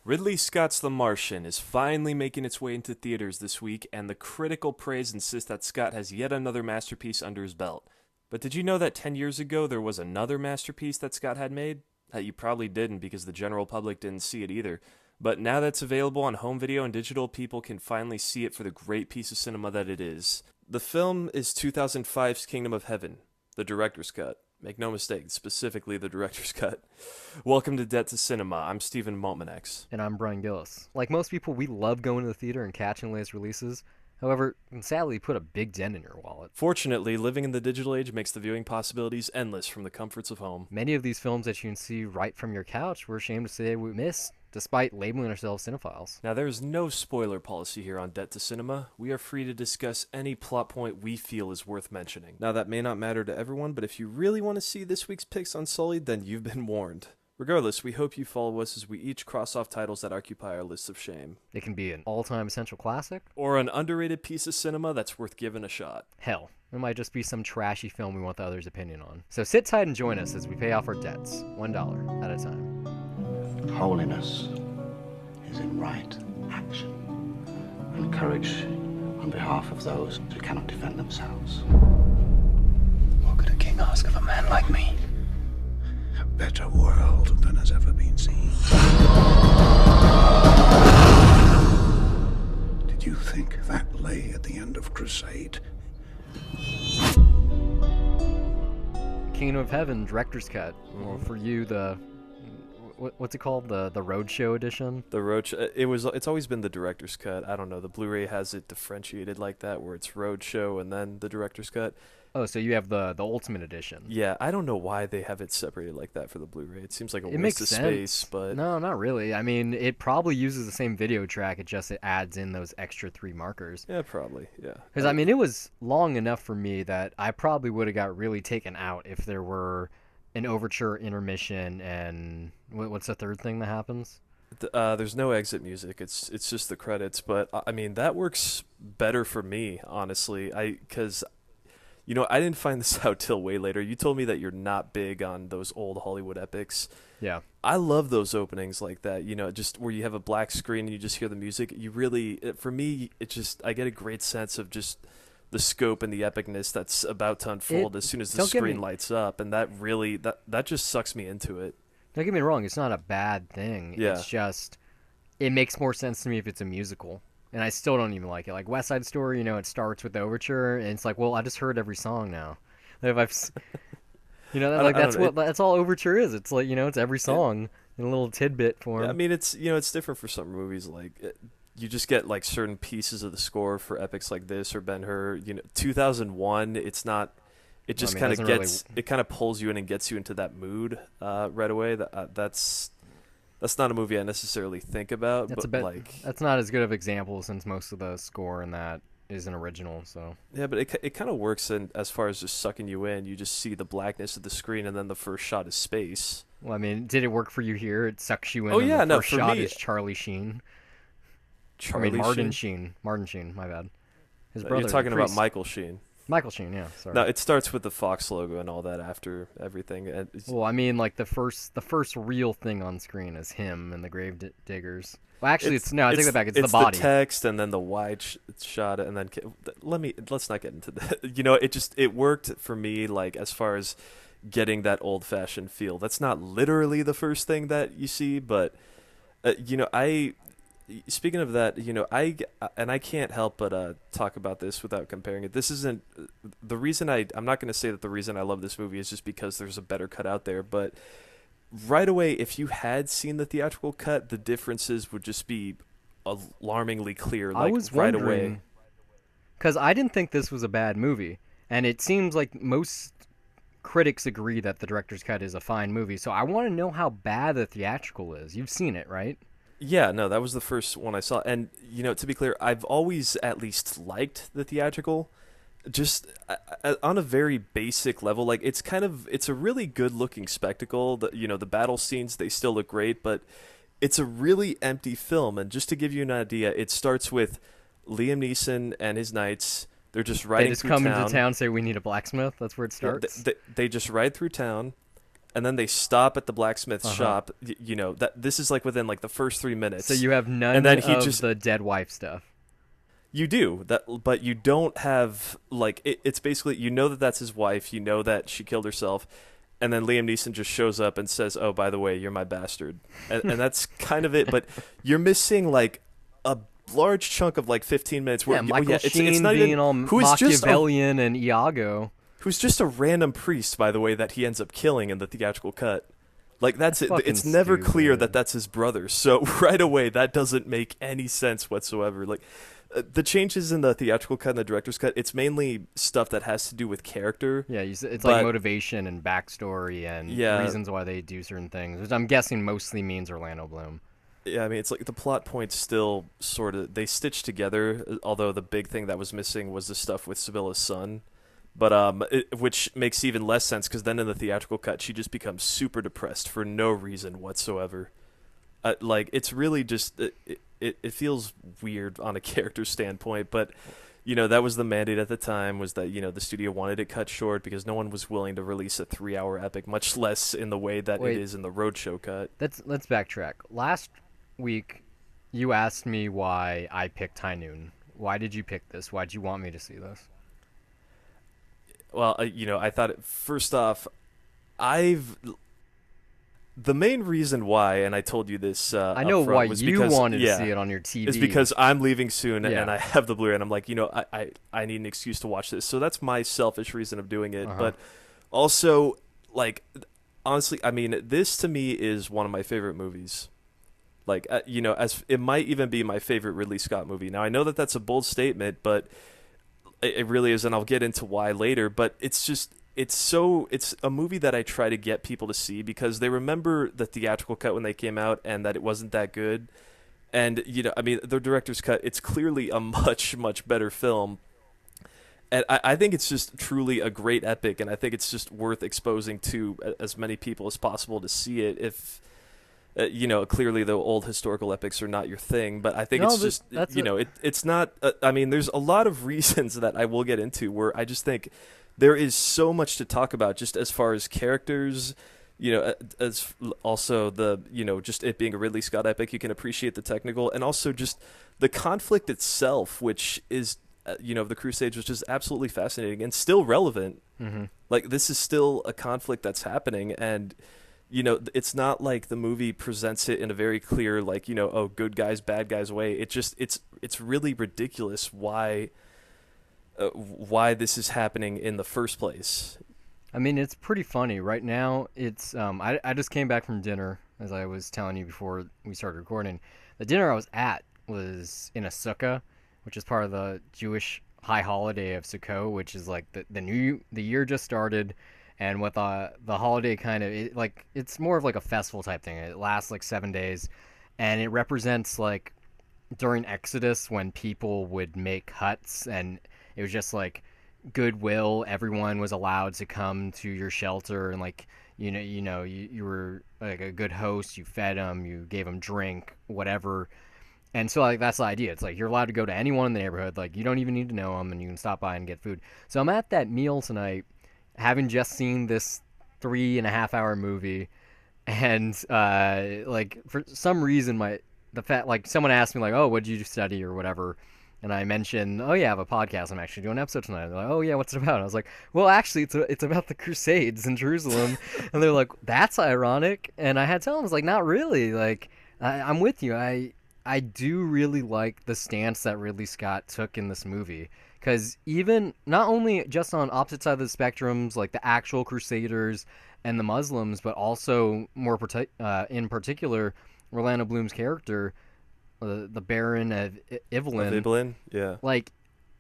Ridley Scott's The Martian is finally making its way into theaters this week, and the critical praise insists that Scott has yet another masterpiece under his belt. But did you know that 10 years ago there was another masterpiece that Scott had made? That you probably didn't because the general public didn't see it either. But now that's available on home video and digital, people can finally see it for the great piece of cinema that it is. The film is 2005's Kingdom of Heaven, the director's cut. Make no mistake, specifically the director's cut. Welcome to Debt to Cinema. I'm Stephen Maltmanex. And I'm Brian Gillis. Like most people, we love going to the theater and catching the latest releases. However, sadly, put a big dent in your wallet. Fortunately, living in the digital age makes the viewing possibilities endless from the comforts of home. Many of these films that you can see right from your couch, we're ashamed to say we miss, despite labeling ourselves cinephiles. Now, there is no spoiler policy here on Debt to Cinema. We are free to discuss any plot point we feel is worth mentioning. Now, that may not matter to everyone, but if you really want to see this week's picks on Sullied, then you've been warned. Regardless, we hope you follow us as we each cross off titles that occupy our list of shame. It can be an all-time essential classic, or an underrated piece of cinema that's worth giving a shot. Hell, it might just be some trashy film we want the other's opinion on. So sit tight and join us as we pay off our debts, $1 at a time. Holiness is in right action, and courage on behalf of those who cannot defend themselves. What could a king ask of a man like me? A better world than has ever been seen. Did you think that lay at the end of Crusade? Kingdom of Heaven, director's cut. Or for you, the... What's it called? The Roadshow edition? The Roadshow. It's always been the director's cut. I don't know. The Blu-ray has it differentiated like that, where it's Roadshow and then the director's cut. Oh, so you have the Ultimate Edition. Yeah, I don't know why they have it separated like that for the Blu-ray. It seems like a It waste makes of sense. space, but No, not really. I mean, it probably uses the same video track. It adds in those extra 3 markers. yeah, probably, yeah. Because I mean, it was long enough for me that I probably would have got really taken out if there were an overture, intermission, and what's the third thing that happens? There's no exit music. It's just the credits. But I mean, that works better for me, honestly. Because I didn't find this out till way later. You told me that you're not big on those old Hollywood epics. Yeah. I love those openings like that, just where you have a black screen and you just hear the music. For me, I get a great sense of just the scope and the epicness that's about to unfold as soon as the screen lights up. And that really, that just sucks me into it. Don't get me wrong, it's not a bad thing. Yeah. It's just, it makes more sense to me if it's a musical. And I still don't even like it. Like West Side Story, it starts with the overture, and it's like, well, I just heard every song now. Like, that's all overture is. It's like, it's every song in a little tidbit form. Yeah, I mean, it's different for some movies. Like, you just get like certain pieces of the score for epics like this or Ben-Hur. 2001. It's not. It just kind of gets. It kind of pulls you in and gets you into that mood right away. That's not a movie I necessarily think about. That's not as good of example since most of the score in that is an original. So yeah, but it kind of works as far as just sucking you in. You just see the blackness of the screen, and then the first shot is space. Well, I mean, did it work for you here? It sucks you in. Oh yeah, the no. first For shot me, is Charlie Sheen. Martin Sheen. Martin Sheen. My bad. His brother. You're talking about Michael Sheen. Michael Sheen, yeah. Sorry. No, it starts with the Fox logo and all that after everything. Well, I mean, like the first real thing on screen is him and the grave diggers. Well, actually, I take that back. It's the body. It's the text and then the wide shot, and then let's not get into that. It worked for me, like as far as getting that old fashioned feel. That's not literally the first thing that you see, but Speaking of that, I can't help but talk about this without comparing it. This isn't the reason I'm not going to say that the reason I love this movie is just because there's a better cut out there, but right away, if you had seen the theatrical cut, the differences would just be alarmingly clear. Like, I was right wondering, away, because I didn't think this was a bad movie, and it seems like most critics agree that the director's cut is a fine movie. So I want to know how bad the theatrical is. You've seen it, right? Yeah, no, that was the first one I saw. And, to be clear, I've always at least liked the theatrical, just on a very basic level. Like, it's a really good-looking spectacle. The battle scenes, they still look great, but it's a really empty film. And just to give you an idea, it starts with Liam Neeson and his knights. They're just riding through town. They just come into town, say, we need a blacksmith. That's where it starts? They just ride through town. and then they stop at the blacksmith shop. That this is like within like the first 3 minutes. So you have none and then of the dead wife stuff. You do that, but you don't have like it's basically that's his wife. You know that she killed herself, and then Liam Neeson just shows up and says, "Oh, by the way, you're my bastard," and that's kind of it. But you're missing like a large chunk of like 15 minutes. Where, Michael Sheen it's not being even, all Machiavellian and Iago. Who's just a random priest, by the way, that he ends up killing in the theatrical cut. Like that's it. It's never clear that that's his brother. So right away, that doesn't make any sense whatsoever. Like. The changes in the theatrical cut and the director's cut, it's mainly stuff that has to do with character. Yeah, it's like motivation and backstory and reasons why they do certain things, which I'm guessing mostly means Orlando Bloom. Yeah, I mean, it's like the plot points still sort of, they stitch together, although the big thing that was missing was the stuff with Sibylla's son. But which makes even less sense, because then in the theatrical cut, she just becomes super depressed for no reason whatsoever. Like, it's really just... It feels weird on a character standpoint, but that was the mandate at the time, was that the studio wanted it cut short because no one was willing to release a 3-hour epic, much less in the way that it is in the Roadshow cut. Let's backtrack. Last week, you asked me why I picked High Noon. Why did you pick this? Why did you want me to see this? Well, I thought first off, the main reason why, and I told you this I know upfront, why was you because, wanted to see it on your TV. Is because I'm leaving soon and I have the Blu-ray, and I'm like, I need an excuse to watch this. So that's my selfish reason of doing it. But also, like, honestly, I mean, this to me is one of my favorite movies. Like, as it might even be my favorite Ridley Scott movie. Now, I know that that's a bold statement, but it really is, and I'll get into why later. But it's just... It's a movie that I try to get people to see because they remember the theatrical cut when they came out and that it wasn't that good. And, I mean, the director's cut, it's clearly a much, much better film. And I think it's just truly a great epic, and I think it's just worth exposing to as many people as possible to see it if... clearly the old historical epics are not your thing, but I think it's not... I mean, there's a lot of reasons that I will get into where I just think... There is so much to talk about, just as far as characters, as also the, just it being a Ridley Scott epic, you can appreciate the technical, and also just the conflict itself, which is, the Crusades, which is absolutely fascinating and still relevant. Mm-hmm. Like, this is still a conflict that's happening, and, it's not like the movie presents it in a very clear, like, oh, good guys, bad guys way. It just, it's really ridiculous why this is happening in the first place. I mean, it's pretty funny. Right now, it's I just came back from dinner, as I was telling you before we started recording. The dinner I was at was in a sukkah, which is part of the Jewish high holiday of Sukkot, which is like the year just started, and with the holiday kind of it's more of like a festival type thing. It lasts like 7 days, and it represents like during Exodus when people would make huts, and it was just like goodwill. Everyone was allowed to come to your shelter, and like you were like a good host. You fed them, you gave them drink, whatever. And so like that's the idea. It's like you're allowed to go to anyone in the neighborhood. Like you don't even need to know them, and you can stop by and get food. So I'm at that meal tonight, having just seen this 3.5-hour movie, and like for some reason someone asked me like, oh, what did you study or whatever. And I mentioned, oh yeah, I have a podcast. I'm actually doing an episode tonight. They're like, oh yeah, what's it about? And I was like, well, actually, it's about the Crusades in Jerusalem. And they're like, that's ironic. And I had to tell them, I was like, not really. Like, I'm with you. I do really like the stance that Ridley Scott took in this movie, because even not only just on opposite sides of the spectrums, like the actual Crusaders and the Muslims, but also more in particular, Orlando Bloom's character. The Baron of Ibelin, yeah, like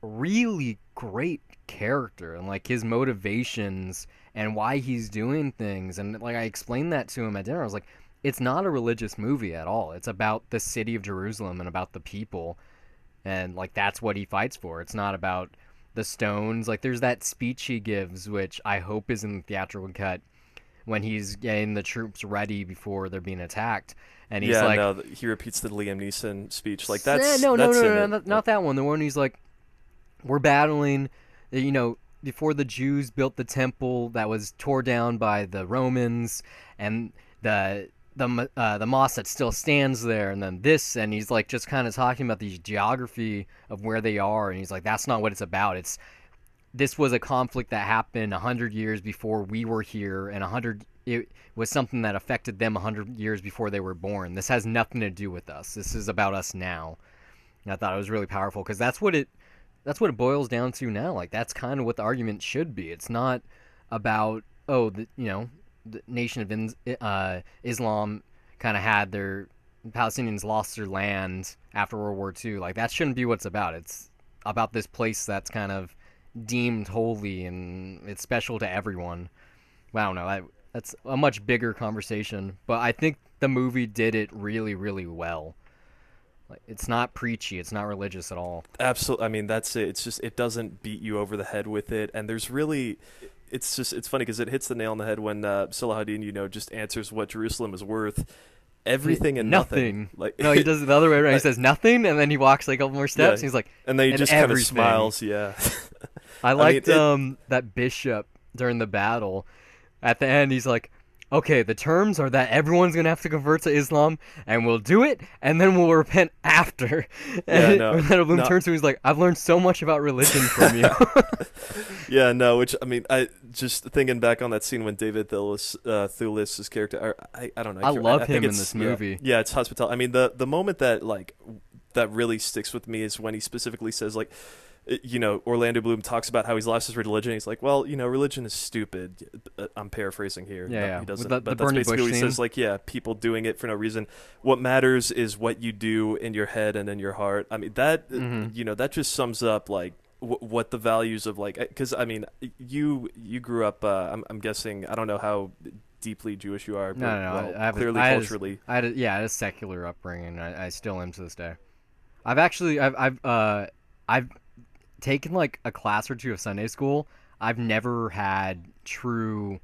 really great character, and like his motivations and why he's doing things, and like I explained that to him at dinner. I was like, it's not a religious movie at all. It's about the city of Jerusalem and about the people, and like that's what he fights for. It's not about the stones. Like there's that speech he gives, which I hope is in the theatrical cut, when he's getting the troops ready before they're being attacked. And he's he repeats the Liam Neeson speech. Like that's not that one. The one he's like, we're battling, before the Jews built the temple that was tore down by the Romans, and the mosque that still stands there, and then this, and he's like just kind of talking about the geography of where they are, and he's like, that's not what it's about. This was a conflict that happened 100 years before we were here, and it was something that affected them 100 years before they were born. This has nothing to do with us. This is about us now. And I thought it was really powerful because that's what it boils down to now. Like, that's kind of what the argument should be. It's not about, the nation of Islam kind of had their Palestinians lost their land after World War II. Like, that shouldn't be what it's about. It's about this place that's kind of deemed holy and it's special to everyone. Well, I don't know. That's a much bigger conversation, but I think the movie did it really, really well. Like, it's not preachy. It's not religious at all. Absolutely. I mean, that's it. It's just, it doesn't beat you over the head with it. And there's really, it's funny because it hits the nail on the head when Salahuddin, just answers what Jerusalem is worth. Everything and nothing. Like, no, he does it the other way around. He says nothing, and then he walks like a couple more steps. And he's like, and then he just kind of smiles. Yeah. I liked that bishop during the battle. At the end, he's like, okay, the terms are that everyone's going to have to convert to Islam, and we'll do it, and then we'll repent after. And Orlando Bloom turns to him, he's like, I've learned so much about religion from you. Yeah, no, which, I mean, I just thinking back on that scene when David Thewlis' character, I don't know. I love him in this movie. Yeah, it's hospitality. I mean, the moment that, like, that really sticks with me is when he specifically says, like, Orlando Bloom talks about how he's lost his religion. He's like, well, religion is stupid. I'm paraphrasing here. Yeah. He doesn't. But that's Bernie basically Bush what he says. Like, yeah, people doing it for no reason. What matters is what you do in your head and in your heart. I mean, that, that just sums up, like, what the values of, like, because, I mean, you grew up, I'm guessing, I don't know how deeply Jewish you are. But, No. I have clearly culturally. I had a secular upbringing. I still am to this day. I've taken like a class or two of Sunday school. I've never had true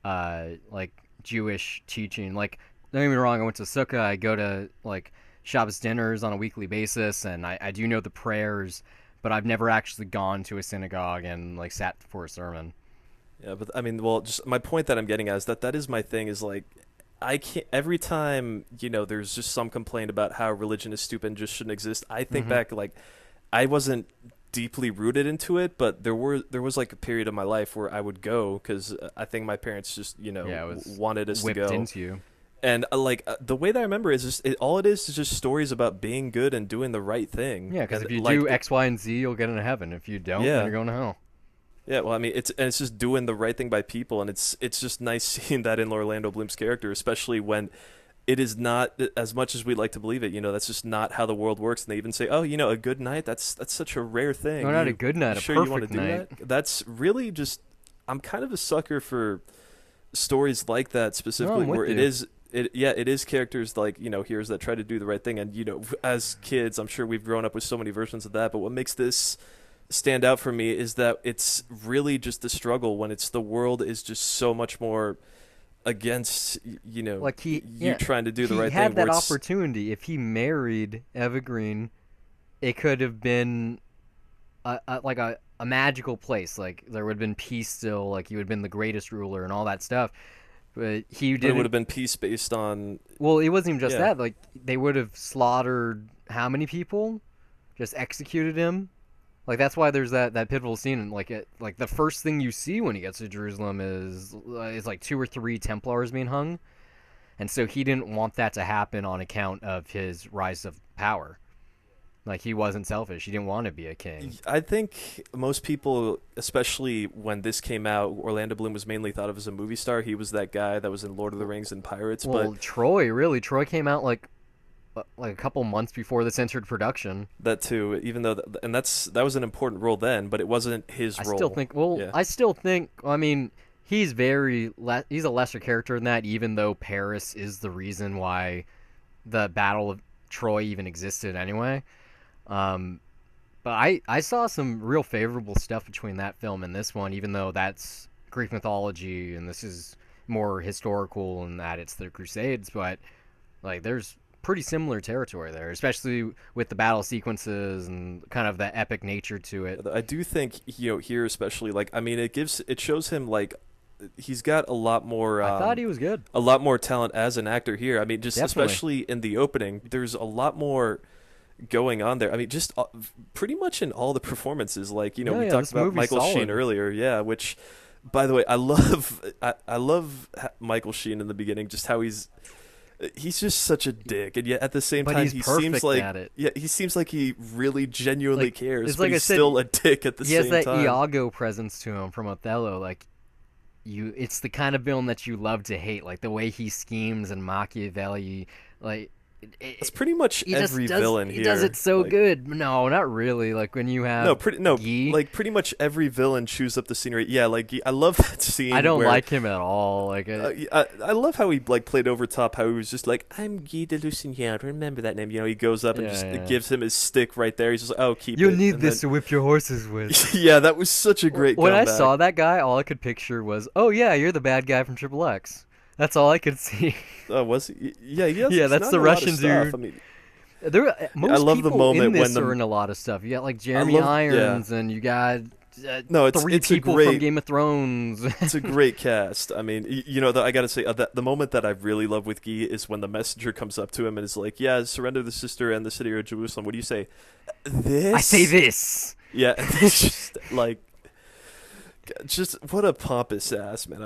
like Jewish teaching. Like, don't get me wrong, I went to sukkah. I go to like Shabbos dinners on a weekly basis, and I do know the prayers, but I've never actually gone to a synagogue and like sat for a sermon. Yeah, but I mean, well, just my point that I'm getting at is that is my thing, is like, I can't, every time, there's just some complaint about how religion is stupid and just shouldn't exist, I think back, like, I wasn't deeply rooted into it, but there was like a period of my life where I would go because I think my parents just wanted us to go. Whipped into you. And the way that I remember is just all it is just stories about being good and doing the right thing. Yeah, because if you do X, Y, and Z, you'll get into heaven. If you don't, then you're going to hell. Yeah, well, I mean, it's just doing the right thing by people, and it's just nice seeing that in Orlando Bloom's character, especially when it is not, as much as we'd like to believe it, that's just not how the world works. And they even say, oh, a good night, that's such a rare thing. No, not a good night, a perfect night. That's really just, I'm kind of a sucker for stories like that, specifically where it is characters like, heroes that try to do the right thing. And, as kids, I'm sure we've grown up with so many versions of that. But what makes this stand out for me is that it's really just the struggle when the world is just so much more against, like you trying to do the right thing. He had that opportunity. If he married Eva Green, it could have been a magical place. Like, there would have been peace still. Like, he would have been the greatest ruler and all that stuff. But he didn't. It would have been peace based on. Well, it wasn't even just that. Like, they would have slaughtered how many people? Just executed him. Like, that's why there's that pivotal scene. Like, the first thing you see when he gets to Jerusalem is like 2 or 3 Templars being hung, and so he didn't want that to happen on account of his rise of power. Like, he wasn't selfish. He didn't want to be a king. I think most people, especially when this came out, Orlando Bloom was mainly thought of as a movie star. He was that guy that was in Lord of the Rings and Pirates. Well, but Troy came out like a couple months before this entered production. That too, even though, that was an important role then, but it wasn't his role. I still think, I mean, he's he's a lesser character than that, even though Paris is the reason why the Battle of Troy even existed anyway. But I saw some real favorable stuff between that film and this one, even though that's Greek mythology and this is more historical and that it's the Crusades, but like there's pretty similar territory there, especially with the battle sequences and kind of the epic nature to it. I do think here especially, like, I mean, it shows him like he's got a lot more. I thought he was good. A lot more talent as an actor here. I mean, just Definitely. especially in the opening, there's a lot more going on there. I mean, just pretty much in all the performances. Like, we talked about Michael Sheen earlier. Yeah, which, by the way, I love Michael Sheen in the beginning. Just how he's just such a dick, and yet at the same time he seems like he seems like he really genuinely cares. But he's still a dick at the same time. He has that Iago presence to him from Othello. Like, it's the kind of villain that you love to hate. Like the way he schemes and Machiavelli. Like, it's pretty much every villain here. He does it so good. No, not really. Like when you have Guy. Like pretty much every villain chews up the scenery. Yeah, like I love that scene. I don't like him at all. Like I love how he like played over top. How he was just like, I'm Guy de Lusignan. Remember that name? He goes up and just gives him his stick right there. He's just like, oh, keep it. You'll need this to whip your horses with. Yeah, that was such a great. When comeback. I saw that guy, all I could picture was, oh yeah, you're the bad guy from Triple X. That's all I could see. Was he? Yeah, yeah, that's the Russian dude. I mean, most I love people the moment in this when are in a lot of stuff. You got like Jeremy Irons, and you got three it's people from Game of Thrones. It's a great cast. I mean, I gotta say, the moment that I really love with Guy is when the messenger comes up to him and is like, "Yeah, surrender the sister and the city of Jerusalem." What do you say? This. I say this. Yeah, it's just like. Just what a pompous ass, man!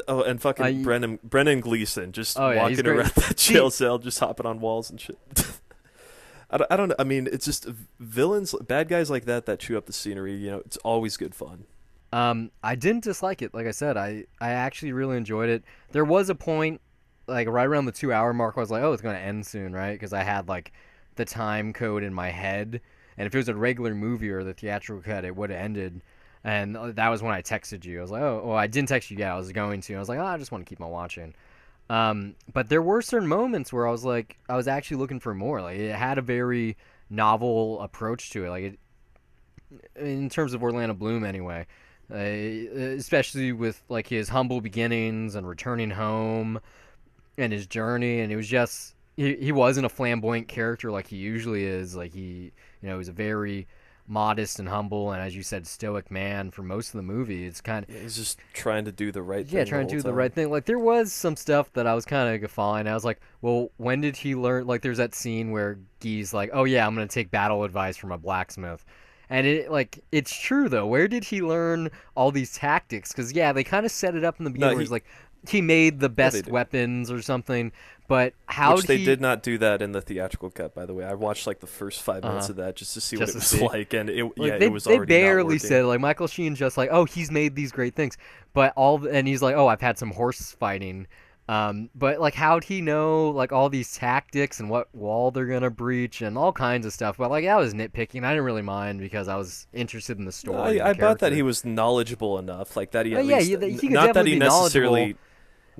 And fucking Brennan Gleeson just walking around that jail cell, just hopping on walls and shit. I don't know. I mean, it's just villains, bad guys like that chew up the scenery. It's always good fun. I didn't dislike it. Like I said, I actually really enjoyed it. There was a point, like right around the 2-hour mark, where I was like, oh, it's going to end soon, right? Because I had like the time code in my head, and if it was a regular movie or the theatrical cut, it would have ended. And that was when I texted you. I was like, oh, well, I didn't text you yet. I was going to. I was like, I just want to keep on watching. But there were certain moments where I was like, I was actually looking for more. Like, it had a very novel approach to it. Like, in terms of Orlando Bloom, anyway. Especially with, like, his humble beginnings and returning home and his journey. And it was just, he wasn't a flamboyant character like he usually is. Like, he was a very modest and humble, and as you said, stoic man for most of the movie. It's kind of he's just trying to do the right thing. Yeah, trying to do the right thing. Like there was some stuff that I was kind of guffawing. I was like, well, when did he learn? Like there's that scene where Guy's like, oh yeah, I'm gonna take battle advice from a blacksmith, and it's true though. Where did he learn all these tactics? Because they kind of set it up in the beginning. Where he's like, he made the best weapons or something. But they did not do that in the theatrical cut, by the way. I watched like the first 5 minutes of that just to see what it was like, and it was already. They barely not said, like, Michael Sheen's just like, oh, he's made these great things, and he's like, oh, I've had some horse fighting, but like, how'd he know like all these tactics and what wall they're gonna breach and all kinds of stuff? But like, that was nitpicking. I didn't really mind because I was interested in the story. I thought that he was knowledgeable enough, like that he he could definitely be knowledgeable.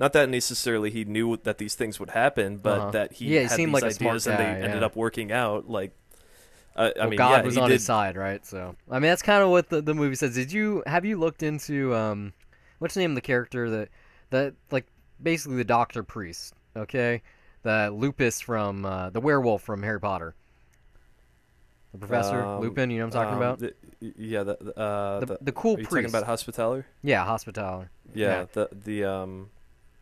Not that necessarily he knew that these things would happen, but that he had seemed these like ideas and they ended up working out. Like, God was on his side, right? So, I mean, that's kind of what the movie says. Have you looked into what's the name of the character that like basically the doctor priest? Okay, the Lupus from the werewolf from Harry Potter. The Professor Lupin, you know what I'm talking about? The cool priest. Are you talking about Hospitaller? Yeah, Hospitaller.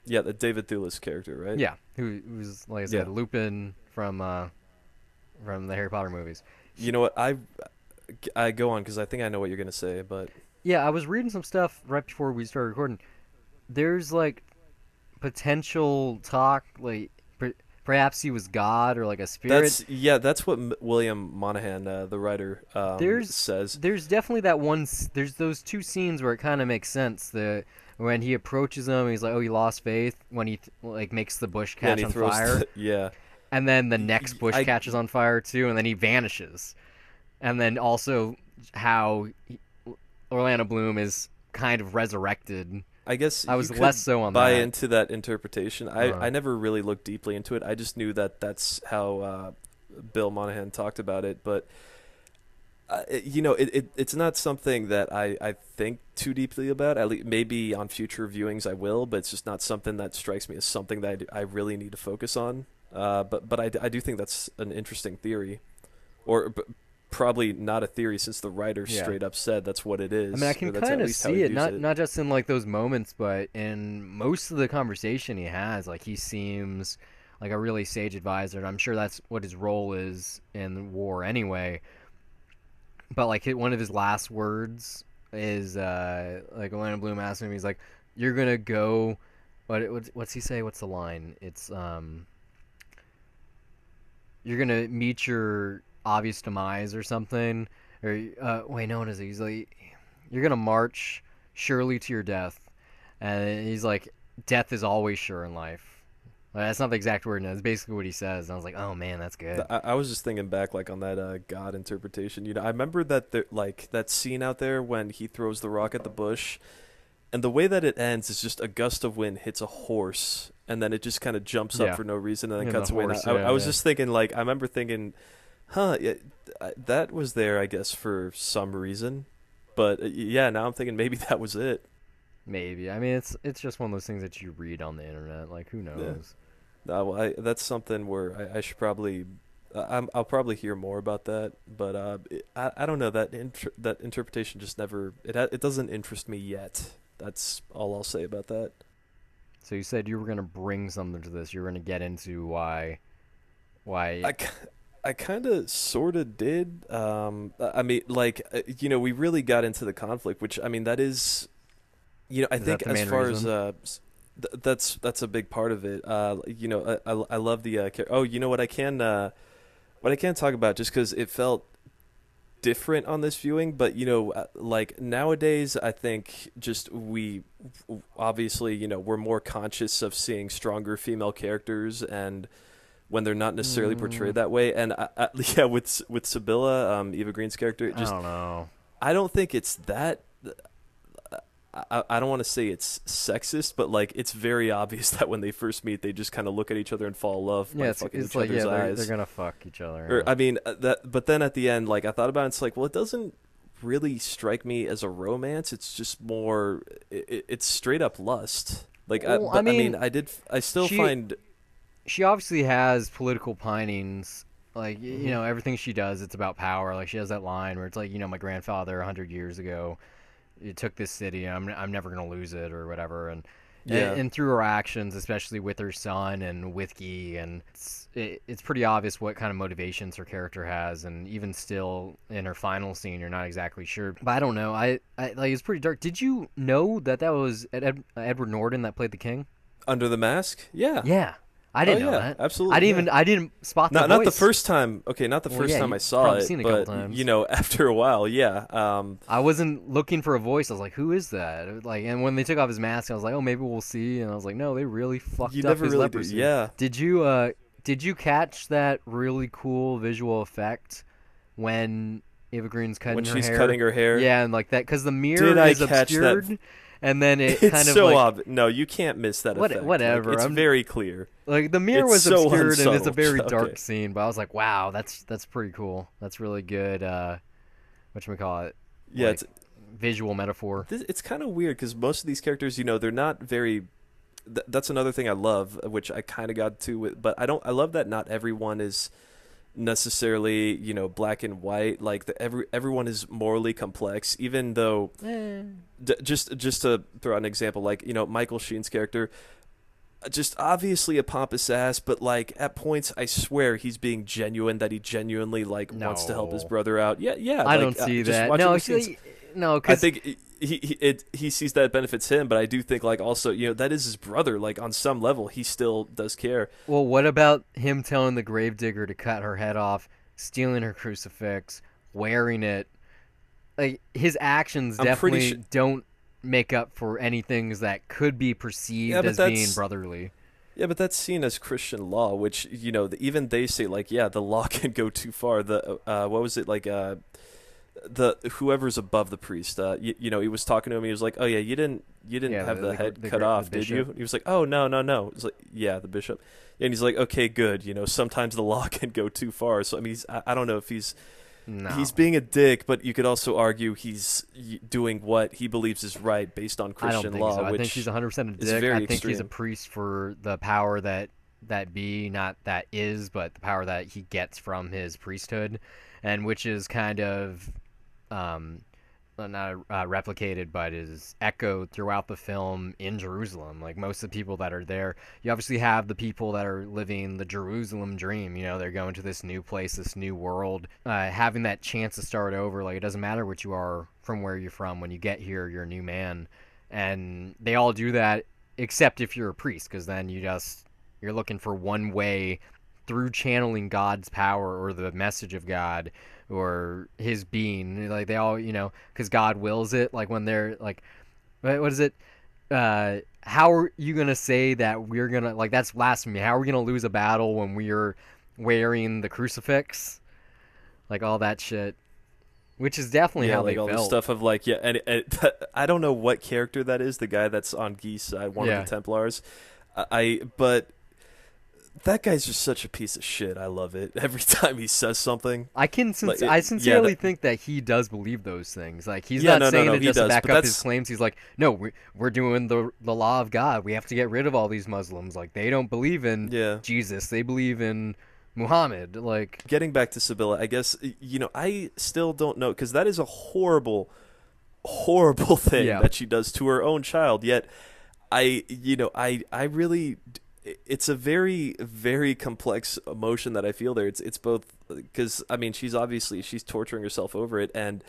Yeah, the David Thewlis character, right? Yeah, who's like I said, Lupin from the Harry Potter movies. You know what? I go on because I think I know what you're gonna say, but yeah, I was reading some stuff right before we started recording. There's like potential talk, like perhaps he was God or like a spirit. That's what William Monahan, the writer, says. There's definitely that one. There's those two scenes where it kind of makes sense. When he approaches him, he's like, "Oh, he lost faith." When he like makes the bush catch on fire, and then the next bush catches on fire too, and then he vanishes. And then also how Orlando Bloom is kind of resurrected. I guess I was less so on buy that. into that interpretation. I never really looked deeply into it. I just knew that's how Bill Monahan talked about it, but. It's not something that I think too deeply about. Maybe on future viewings I will, but it's just not something that strikes me as something that I really need to focus on. But I do think that's an interesting theory, or probably not a theory since the writer straight up said that's what it is. I mean, I can or that's at kind of least how he see it, views not just in like those moments, but in most of the conversation he has. Like, he seems like a really sage advisor, and I'm sure that's what his role is in the war anyway. But like, one of his last words is like Orlando Bloom asked him, he's like, "You're gonna go." What's he say? What's the line? It's "You're gonna meet your obvious demise" or something. Or wait, no, what is it? He's like, "You're gonna march surely to your death," and he's like, "Death is always sure in life." That's not the exact word. That's basically what he says. And I was like, "Oh man, that's good." I was just thinking back, like, on that God interpretation. I remember that like that scene out there when he throws the rock at the bush, and the way that it ends is just a gust of wind hits a horse, and then it just kind of jumps up for no reason, and then cuts away. Horse, I was just thinking, like, I remember thinking, yeah, that was there, I guess, for some reason. But yeah, now I'm thinking maybe that was it. Maybe. I mean, it's just one of those things that you read on the internet. Like, who knows? Yeah. Well, that's something where I should probably, I'll probably hear more about that, but I don't know, that interpretation just never, it doesn't interest me yet. That's all I'll say about that. So you said you were gonna bring something to this. You were gonna get into why. I kind of sort of did. I mean, like, we really got into the conflict, which, I mean, that is, I think as far reason? As that's a big part of it. I love the what I can talk about, just because it felt different on this viewing, but like nowadays I think just we obviously we're more conscious of seeing stronger female characters, and when they're not necessarily portrayed that way, and with Sibylla, Eva Green's character, I don't know. I don't think it's that. I don't want to say it's sexist, but like it's very obvious that when they first meet, they just kind of look at each other and fall in love by fucking each other's eyes. They're gonna fuck each other. Or, I mean but then at the end, like I thought about it, it's like, well, it doesn't really strike me as a romance. It's just more, it's straight up lust. Like, well, I still find she obviously has political pinings. Like, everything she does, it's about power. Like, she has that line where it's like, my grandfather 100 years ago, it took this city, and I'm never gonna lose it, or whatever. And through her actions, especially with her son and with Guy, and it's pretty obvious what kind of motivations her character has. And even still, in her final scene, you're not exactly sure. But I don't know. I like, it's pretty dark. Did you know that was Edward Norton that played the king? Under the Mask? Yeah. Yeah. I didn't know that. Absolutely. I didn't spot the voice. Not the first time. Okay, not the first time I saw it, seen it but a couple times. After a while, yeah. I wasn't looking for a voice. I was like, "Who is that?" Like, and when they took off his mask, I was like, "Oh, maybe we'll see." And I was like, "No, they really fucked up his leprosy." Yeah. Did you catch that really cool visual effect when Eva Green's cutting her hair? When she's cutting her hair. Yeah, and like that, because the mirror is obscured. And then it's kind of so like, obvious. No, you can't miss that effect. Whatever. Like, it's very clear. Like, the mirror was so obscured, unsubtle. and it's a very dark scene. But I was like, wow, that's pretty cool. That's really good. Whatchamacallit? Yeah, like, it's visual metaphor. It's kind of weird because most of these characters, they're not very. That's another thing I love, which I kind of got to with, but I don't. I love that not everyone is necessarily black and white. Like everyone is morally complex, even though just to throw out an example, like Michael Sheen's character, just obviously a pompous ass, but like at points I swear he's being genuine, that he genuinely wants to help his brother out. I don't see that. No, I think he sees that it benefits him, but I do think also that is his brother. Like on some level, he still does care. Well, what about him telling the gravedigger to cut her head off, stealing her crucifix, wearing it? Like, his actions definitely don't make up for any things that could be perceived as being brotherly. Yeah, but that's seen as Christian law, which even they say the law can go too far. The what was it like? The whoever's above the priest, he was talking to him. He was like, "Oh yeah, you didn't have the head cut off, did you?" He was like, "Oh no." It's like, "Yeah, the bishop." And he's like, "Okay, good. Sometimes the law can go too far." So I mean, I don't know if he's being a dick, but you could also argue he's doing what he believes is right based on Christian law. I don't think so. I think he's 100% a dick. I think he's a priest for the power that that be, not that is, but the power that he gets from his priesthood, and which is kind of um, not replicated, but is echoed throughout the film in Jerusalem. Like most of the people that are there, you obviously have the people that are living the Jerusalem dream. You know, they're going to this new place, this new world, having that chance to start over. Like it doesn't matter what you are from where you're from. When you get here, you're a new man, and they all do that, except if you're a priest, because then you're looking for one way through channeling God's power or the message of God or his being. Like they all, because God wills it. Like when they're like, what is it? How are you gonna say that we're gonna, like, that's blasphemy? How are we gonna lose a battle when we're wearing the crucifix? Like all that shit, which is definitely Yeah, how like they all the felt. stuff of like, yeah, and I don't know what character that is, the guy that's on Gee's side, one Yeah. of the Templars. But that guy's just such a piece of shit. I love it every time he says something. I Yeah, sincerely think that he does believe those things. Like he's Yeah, not no, saying it he just to does, back but up his that's claims. He's like, no, we're doing the law of God. We have to get rid of all these Muslims. Like they don't believe in yeah. Jesus. They believe in Muhammad. Like Getting back to Sibylla, I guess I still don't know because that is a horrible, horrible thing Yeah. that she does to her own child. Yet, I really, it's a very, very complex emotion that I feel there. It's both because I mean she's torturing herself over it, and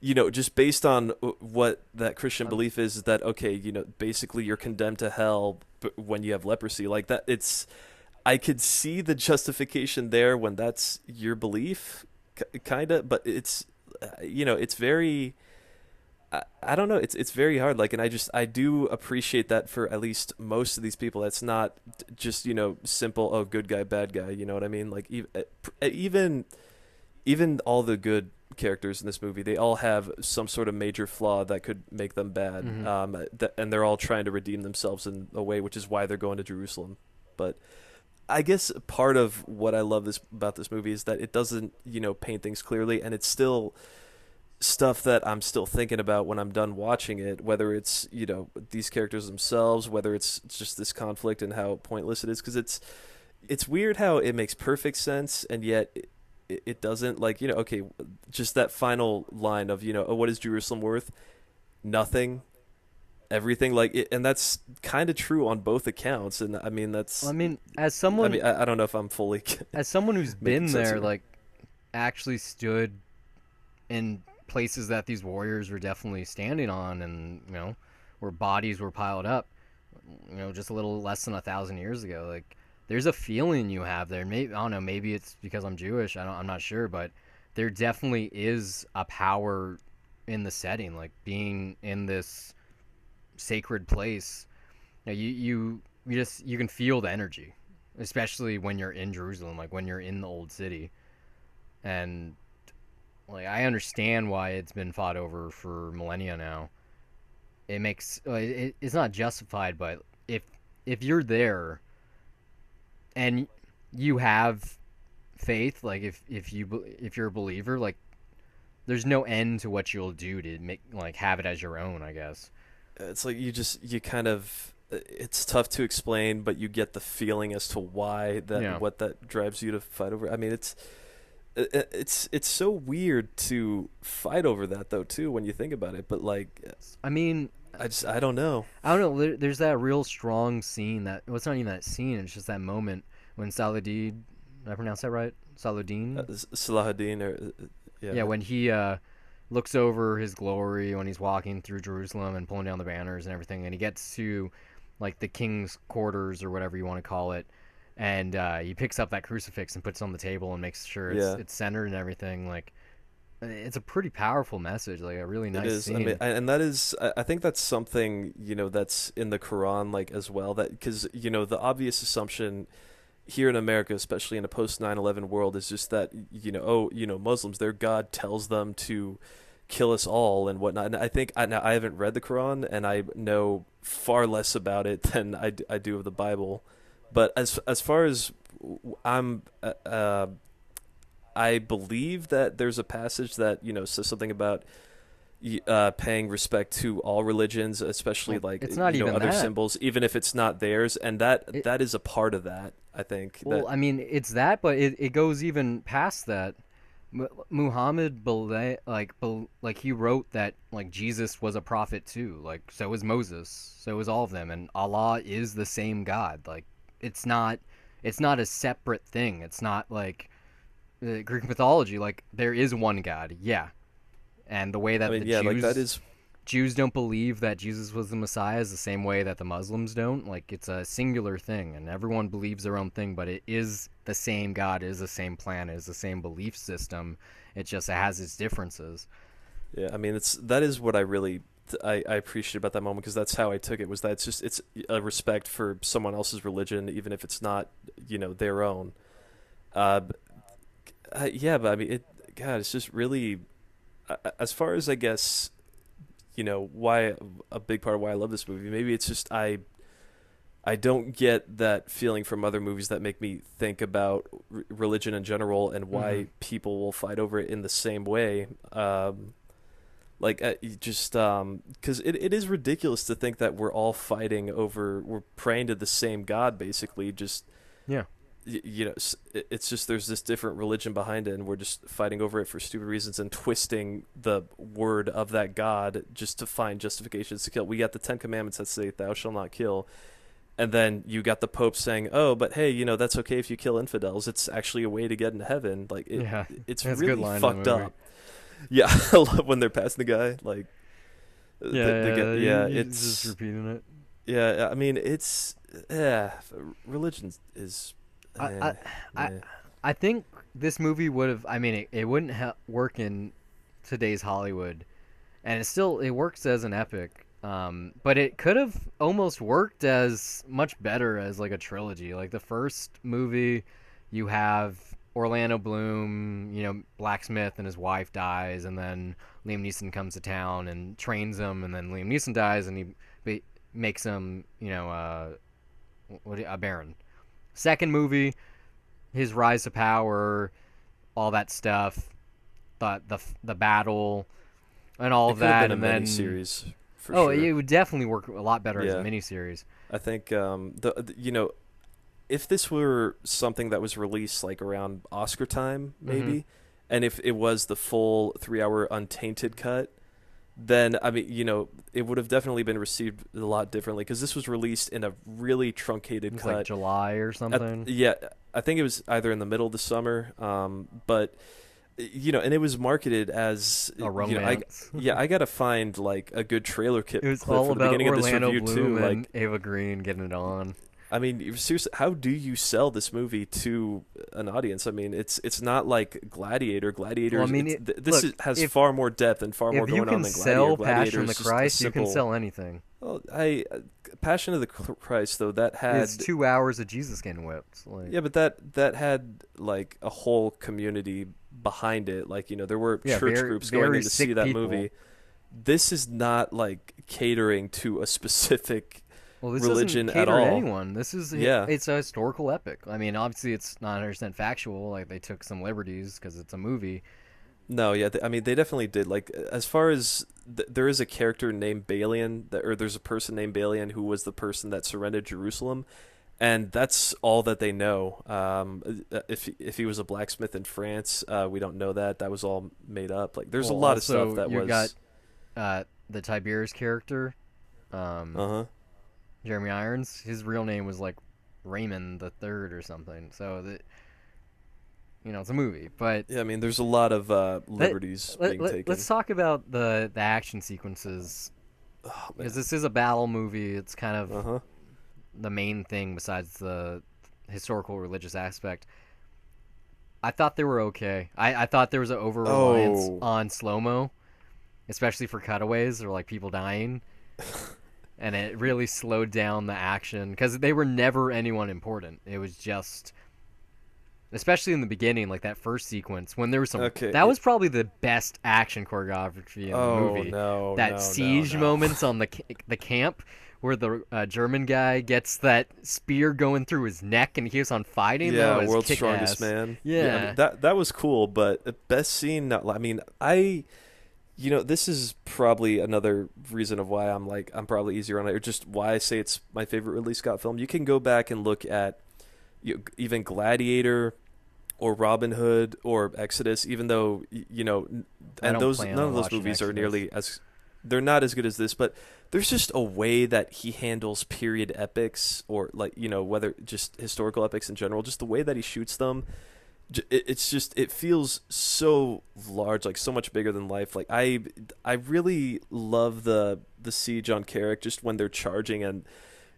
just based on what that Christian belief is that okay, basically you're condemned to hell when you have leprosy, like that. I could see the justification there when that's your belief, kind of, but it's it's very. I don't know. It's very hard. Like, and I do appreciate that for at least most of these people. That's not just simple. Oh, good guy, bad guy. You know what I mean? Like even all the good characters in this movie, they all have some sort of major flaw that could make them bad. And they're all trying to redeem themselves in a way, which is why they're going to Jerusalem. But I guess part of what I love about this movie is that it doesn't paint things clearly, and it's still stuff that I'm still thinking about when I'm done watching it, whether it's these characters themselves, whether it's just this conflict and how pointless it is, because it's weird how it makes perfect sense and yet it doesn't. Like okay, just that final line of oh, what is Jerusalem worth? Nothing. Everything, like it, and that's kind of true on both accounts. And I mean as someone, I don't know if I'm fully as someone who's making been sense there, here. like actually stood in places that these warriors were definitely standing on, and where bodies were piled up, just a little less than 1,000 years ago. Like there's a feeling you have there. Maybe, I don't know, maybe it's because I'm Jewish, I'm not sure, but there definitely is a power in the setting, like being in this sacred place. You can feel the energy, especially when you're in Jerusalem, like when you're in the old city. And like I understand why it's been fought over for millennia now. It makes it's not justified, but if you're there and you have faith, like if you're a believer, like there's no end to what you'll do to make, like, have it as your own, I guess. It's like you kind of, it's tough to explain, but you get the feeling as to why what that drives you to fight over. I mean, it's so weird to fight over that though too when you think about it. But like, I mean, I don't know. There's that real strong scene that, well, it's not even that scene. It's just that moment when Saladin, did I pronounce that right? Saladin. Salahuddin, or Yeah, when he looks over his glory when he's walking through Jerusalem and pulling down the banners and everything, and he gets to like the king's quarters or whatever you want to call it, and he picks up that crucifix and puts it on the table and makes sure it's centered and everything. Like, it's a pretty powerful message, like a really nice it is. scene. I mean, and that is, I think that's something that's in the Quran, like, as well, that because the obvious assumption here in America, especially in a post 9/11 world, is just that Muslims, their God tells them to kill us all and whatnot. And I think I haven't read the Quran, and I know far less about it than I do of the Bible. But as far as I'm, I believe that there's a passage that says something about paying respect to all religions, especially Well, like it's not even other that. symbols, even if it's not theirs, and that It, that is a part of that. I think well, I mean, it's that, but it goes even past that. Muhammad like he wrote that like Jesus was a prophet too. Like so was Moses, so was all of them, and Allah is the same God. Like it's not a separate thing. It's not like Greek mythology. Like there is one God, yeah, and the way I that mean, the yeah, like that is. Jews don't believe that Jesus was the Messiah is the same way that the Muslims don't. Like it's a singular thing, and everyone believes their own thing, but it is the same God, it is the same plan, it is the same belief system. It just has its differences. Yeah, I mean, that is what I really I appreciate about that moment, because that's how I took it, was that it's a respect for someone else's religion, even if it's not their own. Uh, yeah, but I mean, God, it's just really, as far as I guess, why a big part of why I love this movie. Maybe it's just I don't get that feeling from other movies that make me think about religion in general and why people will fight over it in the same way. Just because it is ridiculous to think that we're all fighting over, we're praying to the same God, basically. Just Yeah. it's just there's this different religion behind it, and we're just fighting over it for stupid reasons and twisting the word of that God just to find justifications to kill. We got the Ten Commandments that say thou shalt not kill. And then you got the Pope saying, "Oh, but hey, that's okay if you kill infidels. It's actually a way to get into heaven." Like it's That's a really good line in fucked the movie. up. Yeah, I love when they're passing the guy. Like, He's just it's repeating it. yeah. I mean, it's religion is. I, I, Yeah. I think this movie would have. I mean, it wouldn't work in today's Hollywood, and it works as an epic. But it could have almost worked as much better as like a trilogy. Like the first movie, you have Orlando Bloom, blacksmith, and his wife dies, and then Liam Neeson comes to town and trains him, and then Liam Neeson dies, and he makes him, a baron. Second movie, his rise to power, all that stuff, the battle, and all It of could have that, been a and then miniseries for oh, sure. it would definitely work a lot better as a Yeah. miniseries. I think if this were something that was released like around Oscar time, maybe, and if it was the full 3-hour untainted cut, then I mean, it would have definitely been received a lot differently, because this was released in a really truncated It's cut. like July or something. Yeah, I think it was either in the middle of the summer, but and it was marketed as A romance. I gotta find like a good trailer It was clip all for the about beginning of this Orlando review Bloom too. and Like, Ava Green getting it on. I mean, seriously, how do you sell this movie to an audience? I mean, it's not like Gladiator. Gladiator. Well, I mean, has far more depth and far more If you going on can than sell Gladiator. Passion Gladiator of the is just a Christ, you can simple- sell anything. Well, Passion of the Christ though, that had It's 2 hours of Jesus getting whipped. Like, yeah, but that had like a whole community behind it. Like, there were church groups going very in to sick see that people. movie. This is not like catering to a specific Well, this religion doesn't at cater to all. anyone. This is it's a historical epic. I mean, obviously it's not 100% factual. Like they took some liberties because it's a movie. No, yeah, I mean, they definitely did. Like, as far as there is a character named Balian, or there's a person named Balian who was the person that surrendered Jerusalem, and that's all that they know. If he was a blacksmith in France, we don't know that. That was all made up. Like, there's a lot of stuff that you was. got the Tiberius character, Jeremy Irons. His real name was like Raymond the Third or something. So that it's a movie, but Yeah, I mean, there's a lot of liberties being taken. let's talk about the action sequences, Oh, man. because this is a battle movie. It's kind of Uh-huh. the main thing besides the historical religious aspect. I thought they were okay. I thought there was an over reliance Oh. on slow mo, especially for cutaways or like people dying, and it really slowed down the action because they were never anyone important. It was just, especially in the beginning, like that first sequence when there was some. Okay, That was probably the best action choreography in the movie. No, That no, siege no. moments on the camp where the German guy gets that spear going through his neck and he keeps on fighting. Yeah, that was world's kick-ass. strongest man. Yeah. I mean, that was cool, but best scene. I mean, This is probably another reason of why I'm probably easier on it, or just why I say it's my favorite Ridley Scott film. You can go back and look at even Gladiator or Robin Hood or Exodus, even though I and don't those plan none on of those watching movies are Exodus. nearly as they're not as good as this, but there's just a way that he handles period epics or whether just historical epics in general, just the way that he shoots them. It's just it feels so large, like so much bigger than life. Like I really love the siege on Carrick just when they're charging, and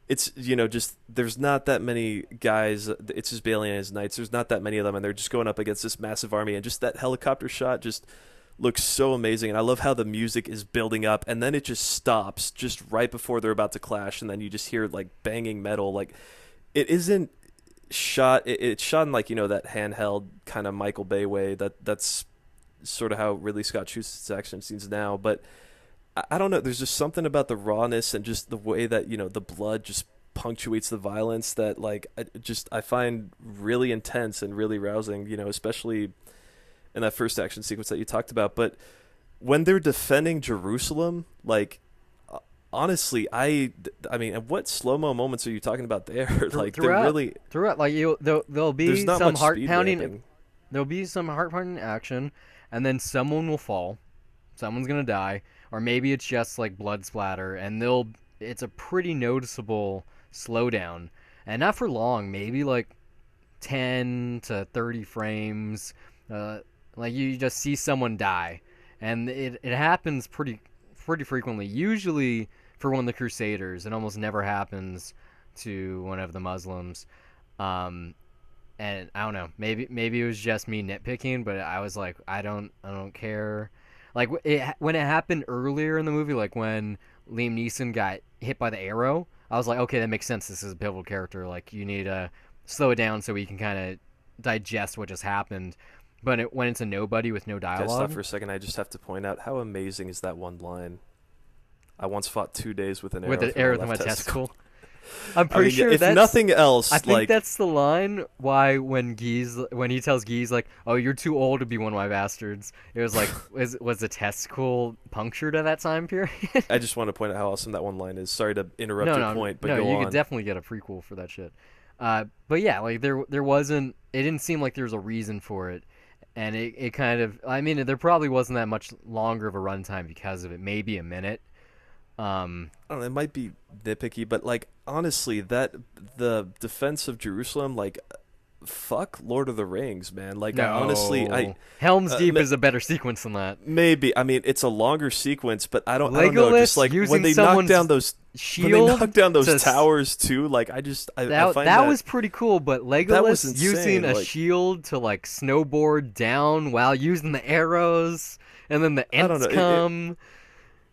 it's just there's not that many guys. It's just Bailey and his knights. There's not that many of them, and they're just going up against this massive army, and just that helicopter shot just looks so amazing. And I love how the music is building up, and then it just stops just right before they're about to clash, and then you just hear like banging metal. Like it isn't shot. It's shot in like that handheld kind of Michael Bay way. That's sort of how Ridley Scott shoots his action scenes now, but I don't know. There's just something about the rawness and just the way that the blood just punctuates the violence that I find really intense and really rousing. Especially in that first action sequence that you talked about. But when they're defending Jerusalem, honestly, I mean, what slow mo moments are you talking about there? Like they're really throughout, like there'll there's be not some much heart speed pounding. ramping. There'll be some heart pounding action, and then someone will fall. Someone's gonna die, or maybe it's just like blood splatter, and it's a pretty noticeable slowdown, and not for long. Maybe like 10 to 30 frames. Uh, like you just see someone die, and it happens pretty frequently. Usually for one of the Crusaders, it almost never happens to one of the Muslims. Um, and I don't know. Maybe it was just me nitpicking, but I was like, I don't care. Like when it happened earlier in the movie, like when Liam Neeson got hit by the arrow, I was like, okay, that makes sense. This is a pivotal character. Like you need to slow it down so we can kind of digest what just happened. But when it's a nobody with no Guys, stop dialogue, for a second. I just have to point out how amazing is that one line. I once fought 2 days with an arrow with an through arrow my through my left testicle. testicle. I'm pretty sure if that's nothing else, I think that's the line why when he tells Geese like, "Oh, you're too old to be one of my bastards." It was like was the testicle punctured at that time period? I just want to point out how awesome that one line is. Sorry to interrupt no, your no, point, but no. go You on. could definitely get a prequel for that shit. But yeah, like there wasn't. It didn't seem like there was a reason for it, and it kind of. I mean, there probably wasn't that much longer of a runtime because of it. Maybe a minute. I don't know, it might be nitpicky, but honestly, that the defense of Jerusalem, fuck Lord of the Rings, man. Honestly, Helm's Deep ma- is a better sequence than that. maybe. I mean, it's a longer sequence, but I don't know. Just Legolas using when they knock someone's down those shield to towers too, I find that was pretty cool, but was Legolas using insane, a shield to snowboard down while using the arrows, and then the I don't Ents know. come.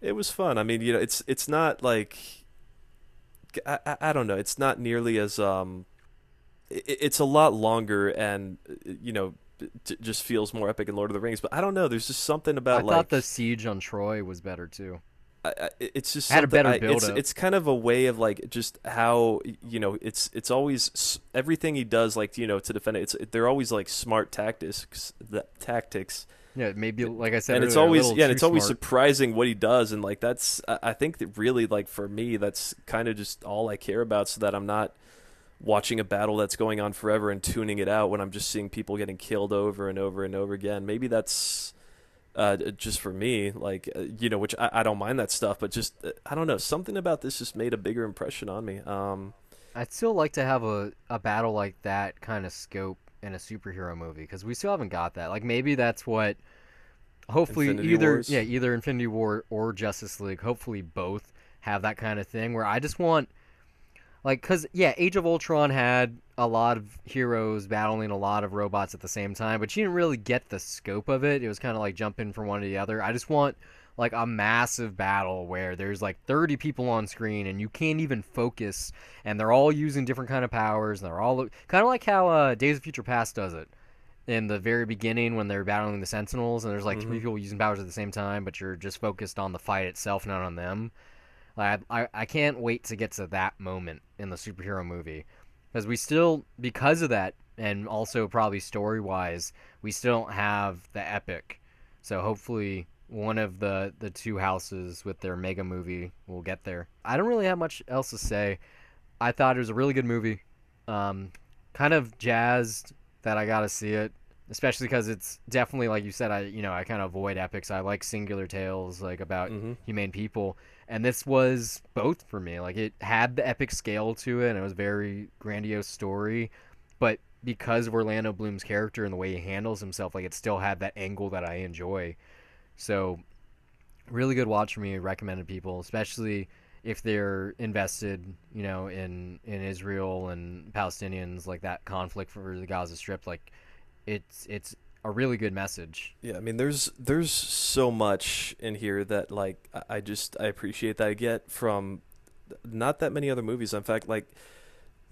It was fun. I mean, it's not like I don't know. It's not nearly as it's a lot longer and just feels more epic in Lord of the Rings. But I don't know. There's just something I about thought the siege on Troy was better too. it's just Had a something, better build-up. it's kind of a way of just how it's always everything he does to defend it. They're always smart tactics. Yeah, maybe like I said, And it's earlier, a always little and too it's always smart. surprising what he does, and that's I think that really for me that's kind of just all I care about, so that I'm not watching a battle that's going on forever and tuning it out when I'm just seeing people getting killed over and over and over again. Maybe that's just for me, which I don't mind that stuff, but just I don't know, something about this just made a bigger impression on me. I'd still like to have a battle like that kind of scope in a superhero movie because we still haven't got that. Like maybe that's what. Hopefully, Infinity Wars? either Infinity War or Justice League. Hopefully, both have that kind of thing where I just want, because Age of Ultron had a lot of heroes battling a lot of robots at the same time, but you didn't really get the scope of it. It was kind of like jumping from one to the other. I just want a massive battle where there's 30 people on screen and you can't even focus, and they're all using different kind of powers, and they're all kind of like how Days of Future Past does it in the very beginning when they're battling the Sentinels, and there's three people using powers at the same time, but you're just focused on the fight itself, not on them. I can't wait to get to that moment in the superhero movie, because we still, because of that, and also probably story-wise, we still don't have the epic. So hopefully one of the two houses with their mega movie will get there. I don't really have much else to say. I thought it was a really good movie. Kind of jazzed that I got to see it, especially because it's definitely, like you said, I kind of avoid epics. I like singular tales, like about humane people, and this was both for me. Like it had the epic scale to it, and it was a very grandiose story, but because of Orlando Bloom's character and the way he handles himself, like it still had that angle that I enjoy. So really good watch for me. Recommended people, especially if they're invested, in Israel and Palestinians, like that conflict for the Gaza Strip. Like it's a really good message. Yeah, I mean, there's so much in here that like I appreciate that I get from not that many other movies. In fact, like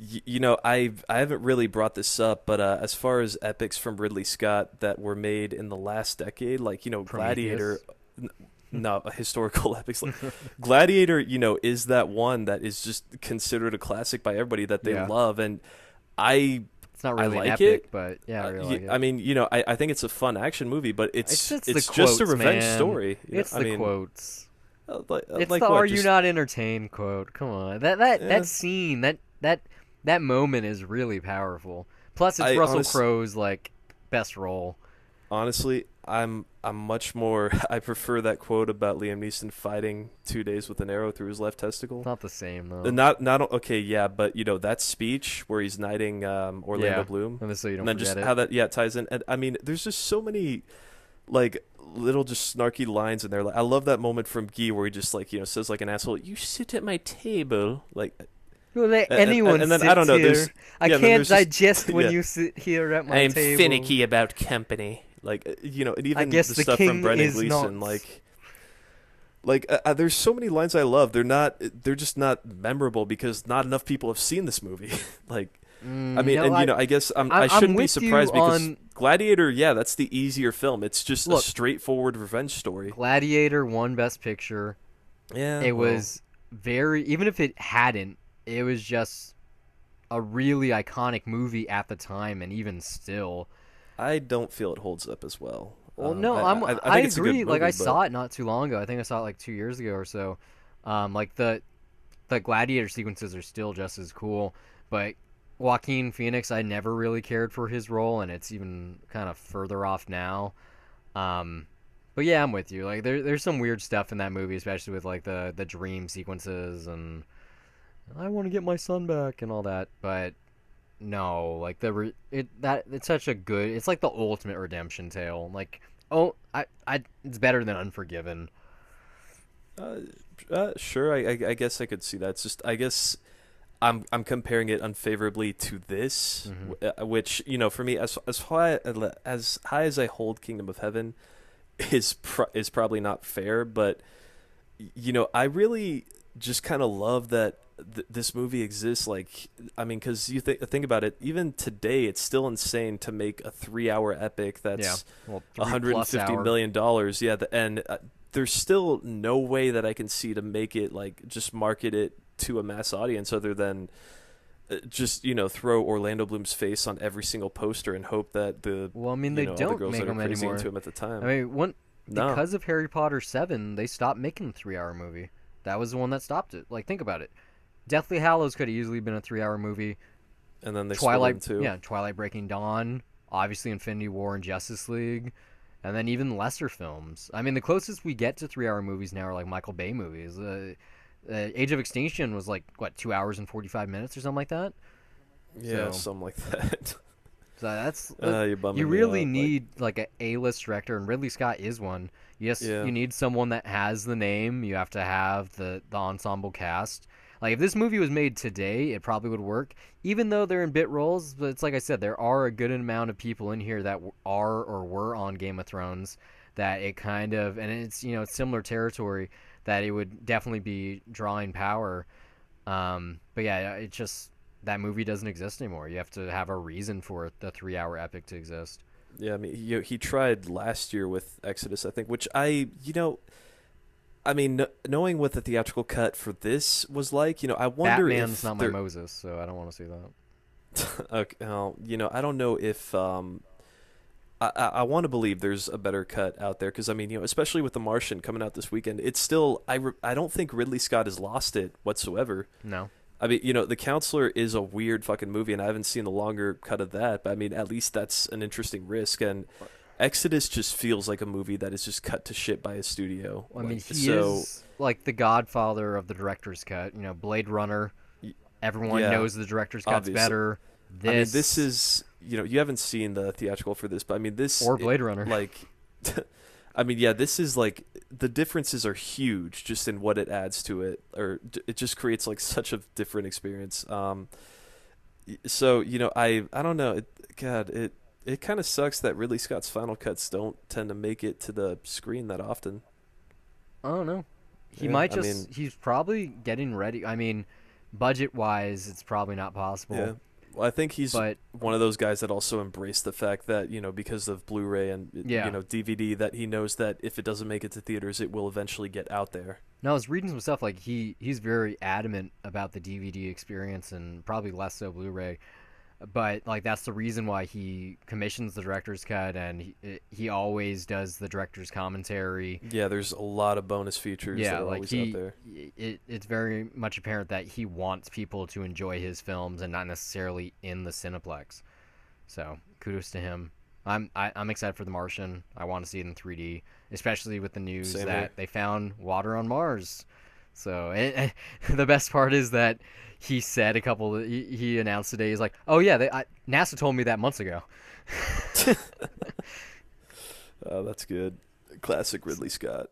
I haven't really brought this up, but as far as epics from Ridley Scott that were made in the last decade, like Gladiator. No, historical epics. Like Gladiator, is that one that is just considered a classic by everybody that they love, and it's not really I like an epic, it, but yeah, I really like it. I mean, I think it's a fun action movie, but it's the just quotes, a revenge man. story. It's the quotes. It's like the what, "Are you not entertained?" quote. Come on, that scene, that moment is really powerful. Plus, it's Russell Crowe's like best role. Honestly, I'm much more. I prefer that quote about Liam Neeson fighting 2 days with an arrow through his left testicle. It's not the same though. Not okay, yeah, but that speech where he's knighting Orlando Bloom, and so you don't and then forget just how that ties in. And I mean, there's just so many like little just snarky lines in there. Like, I love that moment from Guy where he just like says like an asshole, "You sit at my table," like. Let anyone and then sit I don't know. Here. I can't digest when yeah. you sit here at my I am table. finicky about company. Like and even I guess the stuff from Brendan Gleeson, not... there's so many lines I love. They're just not memorable because not enough people have seen this movie. Like, I mean, I guess I shouldn't be surprised because Gladiator, that's the easier film. It's just a straightforward revenge story. Gladiator won Best Picture. Yeah, it was very, even if it hadn't, it was just a really iconic movie at the time, and even still. I don't feel it holds up as well. Well, no, I agree. Like, I saw it not too long ago. I think I saw it like 2 years ago or so. Like the Gladiator sequences are still just as cool, but Joaquin Phoenix, I never really cared for his role, and it's even kind of further off now. But yeah, I'm with you. Like, there's some weird stuff in that movie, especially with like the dream sequences and I want to get my son back and all that. But no, like it's such a good. It's like the ultimate redemption tale. Like, it's better than Unforgiven. Sure, I guess I could see that. It's just I guess I'm comparing it unfavorably to this, which for me as high as I hold Kingdom of Heaven is probably not fair, but I really just kind of love that this movie exists. Like, I mean, because you think about it, even today it's still insane to make a 3-hour epic that's $150 million. Yeah, and there's still no way that I can see to make it like just market it to a mass audience other than just throw Orlando Bloom's face on every single poster and hope that they don't the girls make that are them crazy anymore. into him at the time. I mean, because of Harry Potter 7, they stopped making a 3-hour movie. That was the one that stopped it. Like, think about it. Deathly Hallows could have easily been a 3-hour movie. And then they Twilight too. Yeah, Twilight Breaking Dawn, obviously Infinity War and Justice League, and then even lesser films. I mean, the closest we get to 3-hour movies now are like Michael Bay movies. Age of Extinction was like 2 hours and 45 minutes or something like that. Yeah, something like that. So that's you really need like a A-list director, and Ridley Scott is one. Yes, you need someone that has the name. You have to have the ensemble cast. Like, if this movie was made today, it probably would work, even though they're in bit roles. But it's like I said, there are a good amount of people in here that are or were on Game of Thrones that it kind of, and it's it's similar territory that it would definitely be drawing power. But yeah, it just, that movie doesn't exist anymore. You have to have a reason for the 3-hour epic to exist. Yeah, I mean, he tried last year with Exodus, I think, which I mean, knowing what the theatrical cut for this was like, I wonder Batman's not my Moses, so I don't want to see that. Okay, I don't know if I want to believe there's a better cut out there because I mean, especially with The Martian coming out this weekend, it's still I don't think Ridley Scott has lost it whatsoever. No. I mean, The Counselor is a weird fucking movie, and I haven't seen the longer cut of that. But I mean, at least that's an interesting risk. And Exodus just feels like a movie that is just cut to shit by a studio. Well, I mean, he is like the godfather of the director's cut. Blade Runner. Everyone knows the director's cut's obviously better. I mean, this is you haven't seen the theatrical for this, but I mean this or Blade Runner. Like, I mean, yeah, this is like the differences are huge just in what it adds to it, or it just creates like such a different experience. So I don't know. It kind of sucks that Ridley Scott's final cuts don't tend to make it to the screen that often. I don't know. He Yeah, might I just. mean- He's probably getting ready. I mean, budget-wise, it's probably not possible. Yeah. Well, I think he's But one of those guys that also embraced the fact that, because of Blu-ray and, Yeah. DVD, that he knows that if it doesn't make it to theaters, it will eventually get out there. no, I was reading some stuff like he's very adamant about the DVD experience and probably less so Blu-ray. But like that's the reason why he commissions the director's cut and he always does the director's commentary. Yeah, there's a lot of bonus features that are like always out there. it's very much apparent that he wants people to enjoy his films and not necessarily in the Cineplex. So kudos to him. I'm excited for The Martian. I want to see it in 3D, especially with the news Same that here. they found water on Mars. So and the best part is that he said he announced today. He's like, "Oh yeah, NASA told me that months ago." Oh, that's good. Classic Ridley Scott.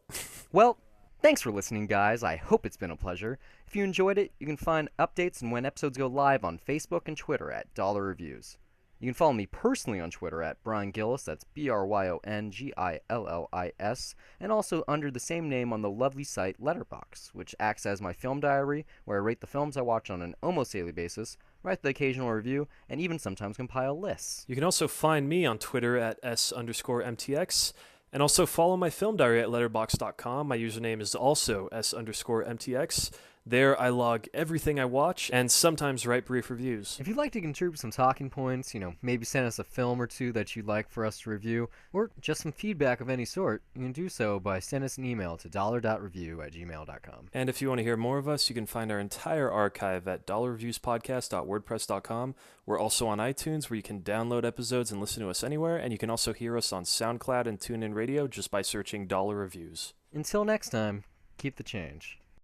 Well, thanks for listening, guys. I hope it's been a pleasure. If you enjoyed it, you can find updates and when episodes go live on Facebook and Twitter at Dollar Reviews. You can follow me personally on Twitter at Brian Gillis, that's BryonGillis, and also under the same name on the lovely site Letterboxd, which acts as my film diary, where I rate the films I watch on an almost daily basis, write the occasional review, and even sometimes compile lists. You can also find me on Twitter at S_MTX, and also follow my film diary at letterboxd.com. My username is also S_MTX. There I log everything I watch and sometimes write brief reviews. If you'd like to contribute some talking points, maybe send us a film or two that you'd like for us to review, or just some feedback of any sort, you can do so by sending us an email to dollar.review@gmail.com. And if you want to hear more of us, you can find our entire archive at dollarreviewspodcast.wordpress.com. We're also on iTunes, where you can download episodes and listen to us anywhere, and you can also hear us on SoundCloud and TuneIn Radio just by searching Dollar Reviews. Until next time, keep the change.